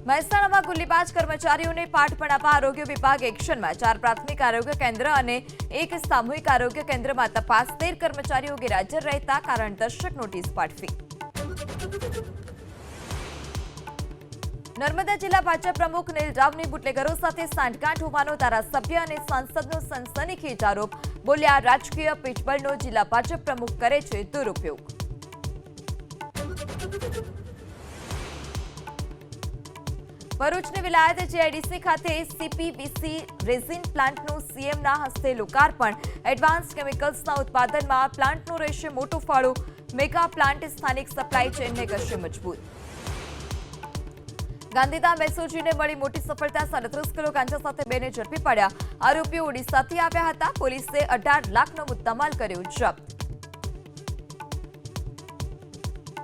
મહેસાણામાં ગુલ્લીબાજ કર્મચારીઓને પાઠ ભણાવવા આરોગ્ય વિભાગ એક્શનમાં 4 પ્રાથમિક આરોગ્ય કેન્દ્ર અને 1 સામૂહિક આરોગ્ય કેન્દ્રમાં તપાસ 13 કર્મચારીઓ ગેરહાજર રહેતા કારણદર્શક નોટિસ પાઠવી। નર્મદા જિલ્લા ભાજપ પ્રમુખ નીલ રાવની બુટલેગરો સાથે સાંઠગાંઠ હોવાનો ધારાસભ્ય અને સાંસદનો સનસનીખેજ આરોપ। બોલ્યા, રાજકીય પીઠબળનો જિલ્લા ભાજપ પ્રમુખ કરે છે દુરુપયોગ। ભરૂચની વિલાયત જીઆઈડીસી ખાતે સીપીવીસી રેઝિન પ્લાન્ટનું સીએમના હસ્તે લોકાર્પણ। એડવાન્સ કેમિકલ્સના ઉત્પાદનમાં પ્લાન્ટનો રહેશે મોટો ફાળો। મેગા પ્લાન્ટ સ્થાનિક સપ્લાય ચેઇનને કરશે મજબૂત। ગાંધીધામ એસઓજીને મળી મોટી સફળતા। 37 કિલો ગાંજા સાથે બેને ઝડપી પાડ્યા। આરોપીઓ ઓડિશાથી આવ્યા હતા। પોલીસે 18 લાખનો મુદ્દામાલ કર્યો જપ્ત।